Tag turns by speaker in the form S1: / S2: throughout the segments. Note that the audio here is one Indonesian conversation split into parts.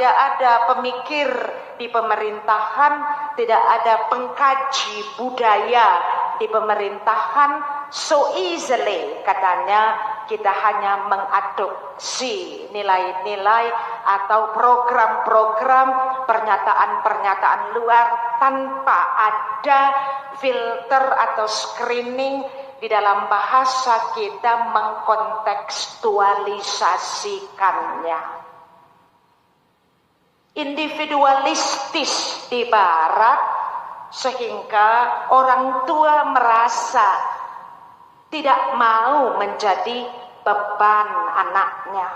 S1: tidak ada pemikir di pemerintahan, tidak ada pengkaji budaya di pemerintahan, so easily katanya kita hanya mengadopsi nilai-nilai atau program-program, pernyataan-pernyataan luar tanpa ada filter atau screening di dalam bahasa kita mengkontekstualisasikannya. Individualistis di barat sehingga orang tua merasa tidak mau menjadi beban anaknya.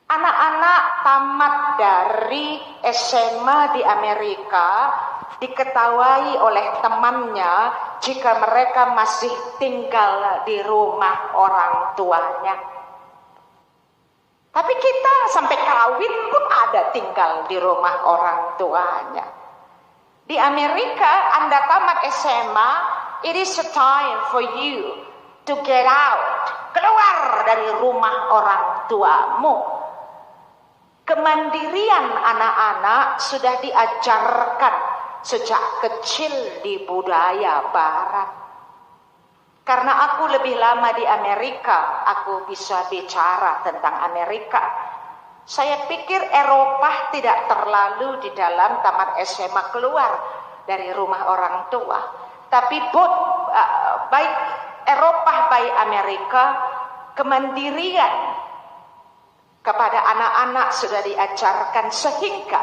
S1: Anak-anak tamat dari SMA di Amerika diketawai oleh temannya jika mereka masih tinggal di rumah orang tuanya. Tapi kita sampai kawin pun ada tinggal di rumah orang tuanya. Di Amerika Anda tamat SMA, it is a time for you to get out, keluar dari rumah orang tuamu. Kemandirian anak-anak sudah diajarkan sejak kecil di budaya barat. Karena aku lebih lama di Amerika, aku bisa bicara tentang Amerika. Saya pikir Eropa tidak terlalu di dalam tamat SMA keluar dari rumah orang tua. Tapi baik Eropa baik Amerika, kemandirian kepada anak-anak sudah diajarkan sehingga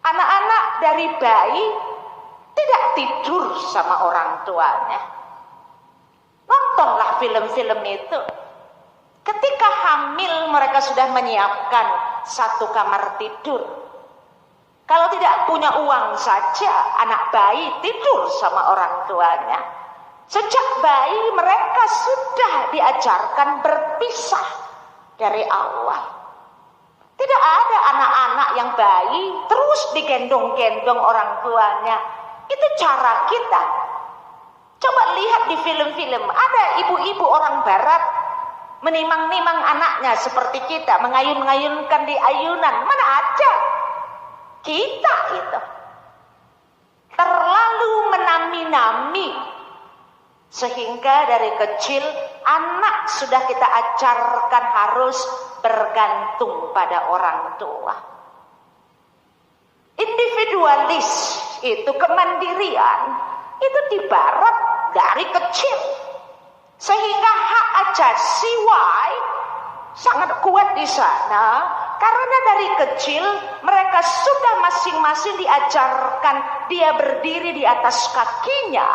S1: anak-anak dari bayi tidak tidur sama orang tuanya. Nontonlah film-film itu. Ketika hamil mereka sudah menyiapkan satu kamar tidur. Kalau tidak punya uang saja, anak bayi tidur sama orang tuanya. Sejak bayi mereka sudah diajarkan berpisah dari awal. Tidak ada anak-anak yang bayi terus digendong-gendong orang tuanya. Itu cara kita. Coba lihat di film-film, ada ibu-ibu orang barat menimang-nimang anaknya seperti kita, mengayun-ngayunkan di ayunan. Mana ada? Kita itu terlalu menami-nami sehingga dari kecil anak sudah kita ajarkan harus bergantung pada orang tua. Individualis itu kemandirian itu di barat dari kecil sehingga hak asasi sangat kuat di sana karena dari kecil mereka sudah masing-masing diajarkan dia berdiri di atas kakinya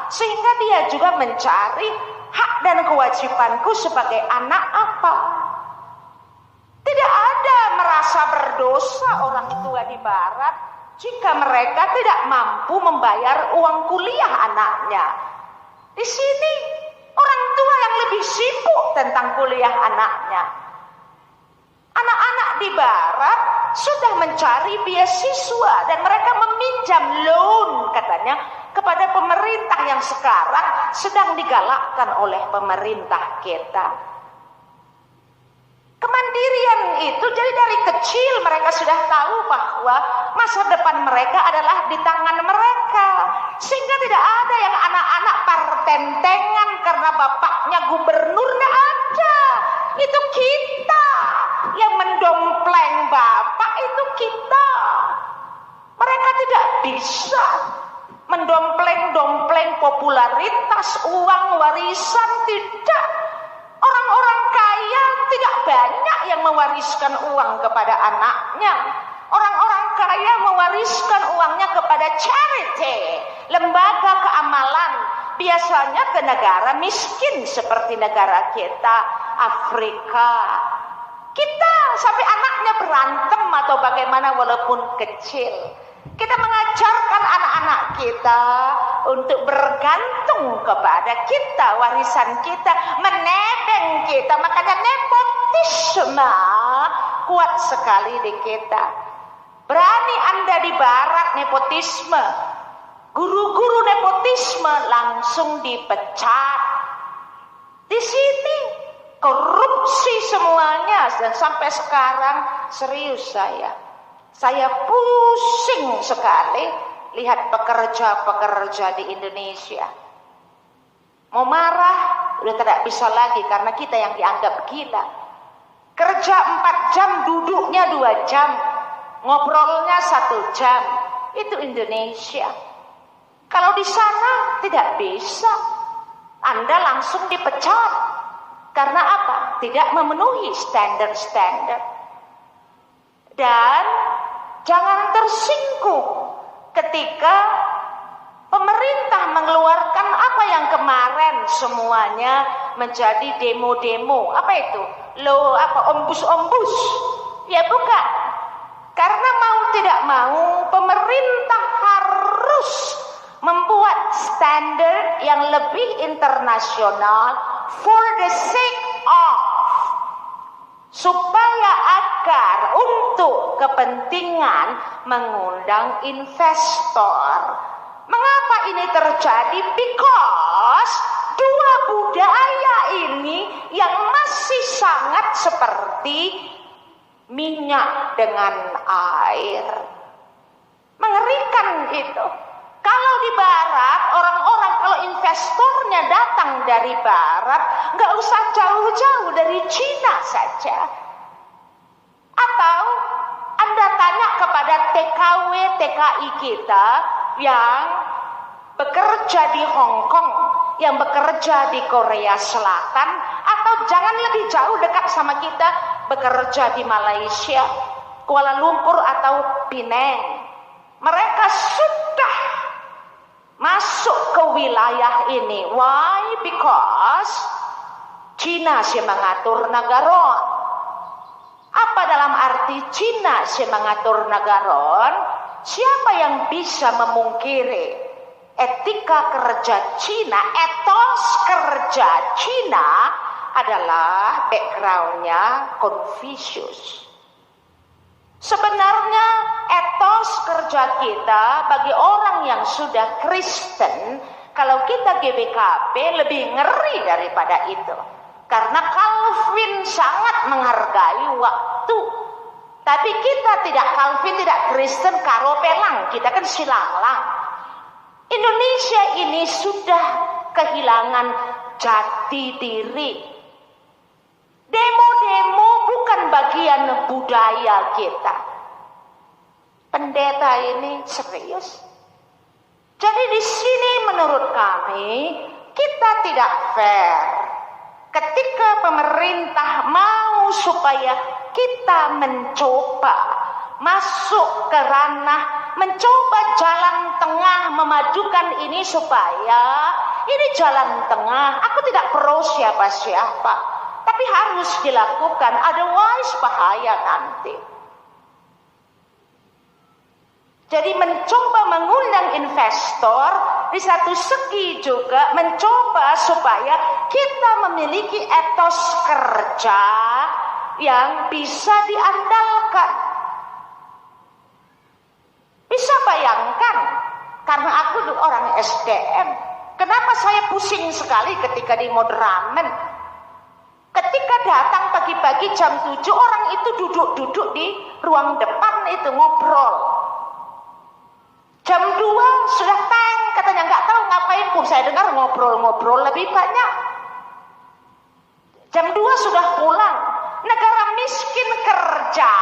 S1: sehingga dia juga mencari hak dan kewajibanku sebagai anak apa. Tidak ada merasa berdosa orang tua di barat jika mereka tidak mampu membayar uang kuliah anaknya. Di sini orang tua yang lebih sibuk tentang kuliah anaknya. Anak-anak di barat sudah mencari beasiswa dan mereka meminjam loan katanya kepada pemerintah yang sekarang sedang digalakkan oleh pemerintah kita. Kemandirian itu jadi dari kecil mereka sudah tahu bahwa masa depan mereka adalah di tangan mereka. Sehingga tidak ada yang anak-anak partentengan karena bapaknya gubernur, tidak ada. Itu kita yang mendompleng bapak, itu kita. Mereka tidak bisa mendompleng-dompleng popularitas, uang, warisan, tidak. Orang-orang kaya tidak banyak yang mewariskan uang kepada anaknya. Orang-orang kaya mewariskan uangnya kepada charity, lembaga keamalan. Biasanya ke negara miskin seperti negara kita, Afrika. Kita sampai anaknya berantem atau bagaimana walaupun kecil. Kita mengajarkan anak-anak kita untuk bergantung kepada kita, warisan kita, menebeng kita. Makanya nepotisme kuat sekali di kita. Berani Anda di barat nepotisme, guru-guru nepotisme langsung dipecat. Di sini korupsi semuanya. Dan sampai sekarang serius saya pusing sekali lihat pekerja-pekerja di Indonesia. Mau marah udah tidak bisa lagi karena kita yang dianggap gila. Kerja 4 jam, duduknya 2 jam, ngobrolnya 1 jam. Itu Indonesia. Kalau di sana tidak bisa, Anda langsung dipecat. Karena apa? Tidak memenuhi standar-standar. Dan jangan tersinggung ketika pemerintah mengeluarkan apa yang kemarin semuanya menjadi demo-demo. Apa itu? Ombus-ombus. Ya bukan. Karena mau tidak mau pemerintah harus membuat standar yang lebih internasional for the sake of, supaya agar untuk kepentingan mengundang investor. Mengapa ini terjadi? Because dua budaya ini yang masih sangat seperti minyak dengan air. Mengerikan itu. Kalau di barat, orang-orang kalau investornya datang dari barat, nggak usah jauh-jauh, dari Cina saja. Atau Anda tanya kepada TKW, TKI kita yang bekerja di Hong Kong, yang bekerja di Korea Selatan, atau jangan lebih jauh dekat sama kita, bekerja di Malaysia, Kuala Lumpur atau Penang. Mereka sudah masuk ke wilayah ini. Why? Because Cina sih mengatur nagaron. Apa dalam arti Cina sih mengatur nagaron? Siapa yang bisa memungkiri etika kerja Cina, etos kerja Cina adalah backgroundnya Confucius. Sebenarnya etos kerja kita bagi orang yang sudah Kristen, kalau kita GBKP lebih ngeri daripada itu. Karena Calvin sangat menghargai waktu. Tapi kita tidak Calvin, tidak Kristen, karopelang. Kita kan silanglang. Indonesia ini sudah kehilangan jati diri. Demo-demo bukan bagian budaya kita. Pendeta ini serius. Jadi di sini menurut kami kita tidak fair. Ketika pemerintah mau supaya kita mencoba masuk ke ranah, mencoba jalan tengah, memadukan ini supaya ini jalan tengah. Aku tidak pro siapa-siapa, tapi harus dilakukan, otherwise bahaya nanti. Jadi mencoba mengundang investor, di satu segi juga mencoba supaya kita memiliki etos kerja yang bisa diandalkan. Bisa bayangkan, karena aku orang SDM, kenapa saya pusing sekali ketika di Madramen. Ketika datang pagi-pagi jam 7, orang itu duduk-duduk di ruang depan itu ngobrol. Jam 2 sudah tank, katanya nggak tahu ngapain pun, saya dengar ngobrol-ngobrol lebih banyak. Jam 2 sudah pulang. Negara miskin kerja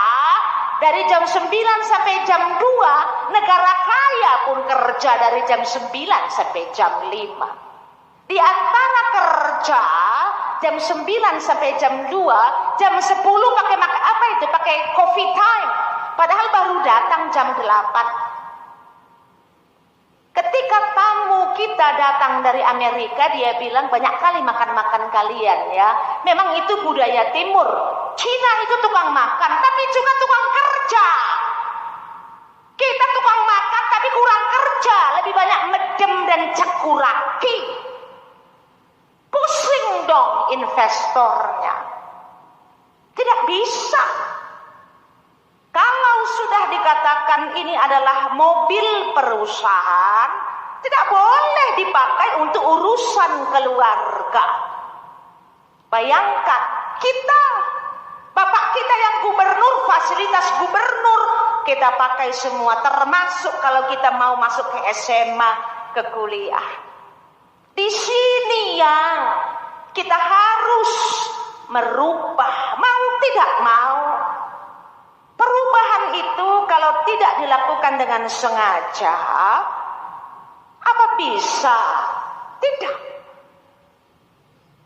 S1: dari jam 9 sampai jam 2, negara kaya pun kerja dari jam 9 sampai jam 5. Di antara kerja jam 9 sampai jam 2, jam 10 pakai apa itu? Pakai coffee time. Padahal baru datang jam 8. Ketika tamu kita datang dari Amerika, dia bilang banyak kali makan-makan kalian ya. Memang itu budaya timur. Cina itu tukang makan, tapi juga tukang kerja. Kita tukang makan tapi kurang kerja. Lebih banyak medem dan cekuraki. Pusing dong investornya. Tidak bisa. Kalau sudah dikatakan ini adalah mobil perusahaan, tidak boleh dipakai untuk urusan keluarga. Bayangkan, kita, bapak kita yang gubernur, fasilitas gubernur kita pakai semua, termasuk kalau kita mau masuk ke SMA, ke kuliah. Di sini yang kita harus merubah, mau tidak mau. Perubahan itu kalau tidak dilakukan dengan sengaja, apa bisa? Tidak.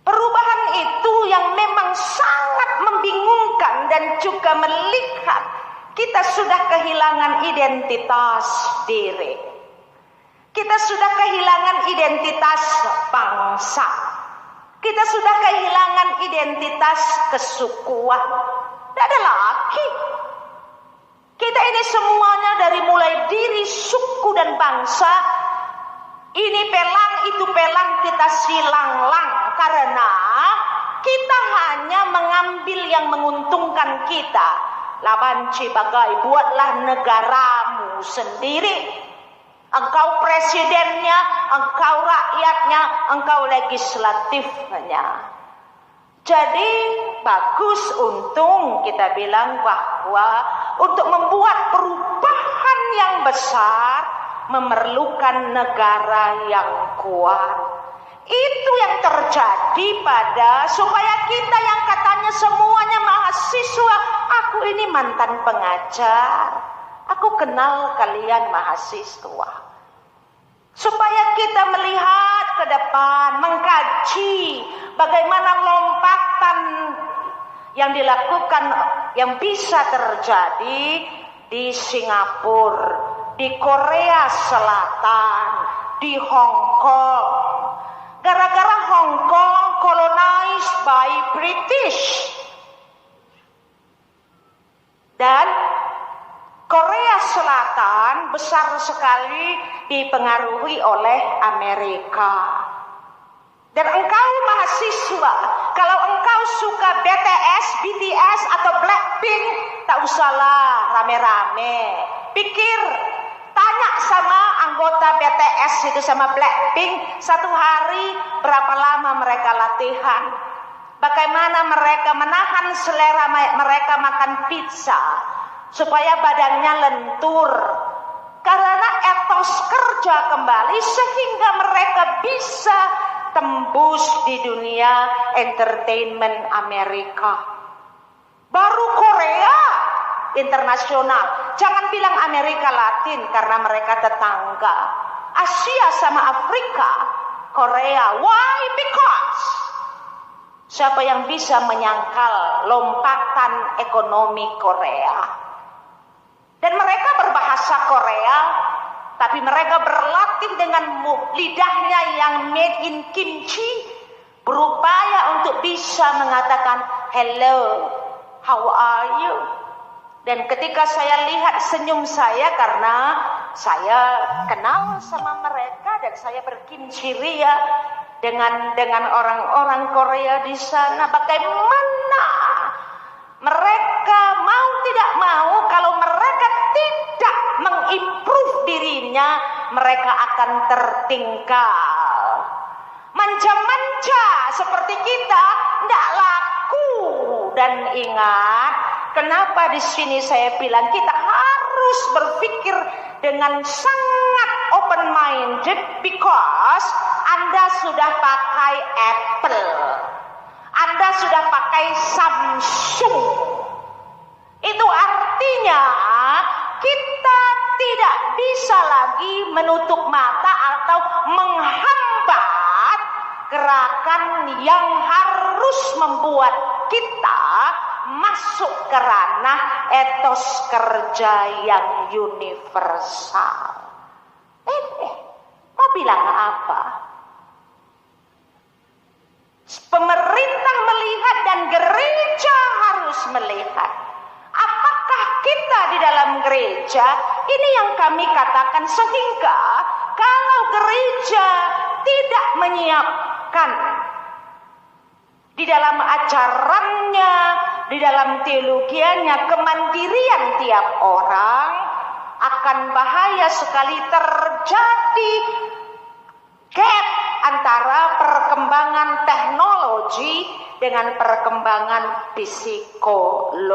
S1: Perubahan itu yang memang sangat membingungkan dan juga melihat kita sudah kehilangan identitas diri. Kita sudah kehilangan identitas bangsa. Kita sudah kehilangan identitas kesukuan. Tidak ada lagi. Kita ini semuanya dari mulai diri, suku dan bangsa. Ini pelang, itu pelang, kita silanglang. Karena kita hanya mengambil yang menguntungkan kita. Labanci bagai, buatlah negaramu sendiri. Engkau presidennya, engkau rakyatnya, engkau legislatifnya. Jadi bagus, untung kita bilang bahwa untuk membuat perubahan yang besar memerlukan negara yang kuat. Itu yang terjadi supaya kita yang katanya semuanya mahasiswa. Aku ini mantan pengajar. Aku kenal kalian mahasiswa. Supaya kita melihat ke depan, mengkaji bagaimana lompatan yang dilakukan, yang bisa terjadi di Singapura, di Korea Selatan, di Hong Kong. Gara-gara Hong Kong colonized by British. Dan Korea Selatan besar sekali dipengaruhi oleh Amerika. Dan engkau mahasiswa, kalau engkau suka BTS atau Blackpink, tak usahlah rame-rame. Pikir, tanya sama anggota BTS itu sama Blackpink, satu hari berapa lama mereka latihan. Bagaimana mereka menahan selera mereka makan pizza supaya badannya lentur. Karena etos kerja kembali sehingga mereka bisa tembus di dunia entertainment Amerika. Baru Korea internasional. Jangan bilang Amerika Latin karena mereka tetangga. Asia sama Afrika, Korea. Why? Because siapa yang bisa menyangkal lompatan ekonomi Korea? Dan mereka berbahasa Korea, tapi mereka berlatih dengan lidahnya yang made in kimchi, berupaya untuk bisa mengatakan hello, how are you? Dan ketika saya lihat senyum saya, karena saya kenal sama mereka dan saya berkimchi ria dengan orang-orang Korea di sana, bagaimana mereka mau tidak mau, kalau mereka tidak mengimprove dirinya, mereka akan tertinggal. Manja-manja seperti kita tidak laku. Dan ingat, kenapa di sini saya bilang kita harus berpikir dengan sangat open-minded, because Anda sudah pakai Apple, Anda sudah pakai Samsung. Itu artinya kita tidak bisa lagi menutup mata atau menghambat gerakan yang harus membuat kita masuk ke ranah etos kerja yang universal. Mau bilang apa? Pemerintah melihat dan gereja harus melihat. Apakah kita di dalam gereja, ini yang kami katakan, sehingga kalau gereja tidak menyiapkan di dalam ajarannya, di dalam teologianya, kemandirian tiap orang, akan bahaya sekali terjadi Gap antara perkembangan teknologi dengan perkembangan psikologis.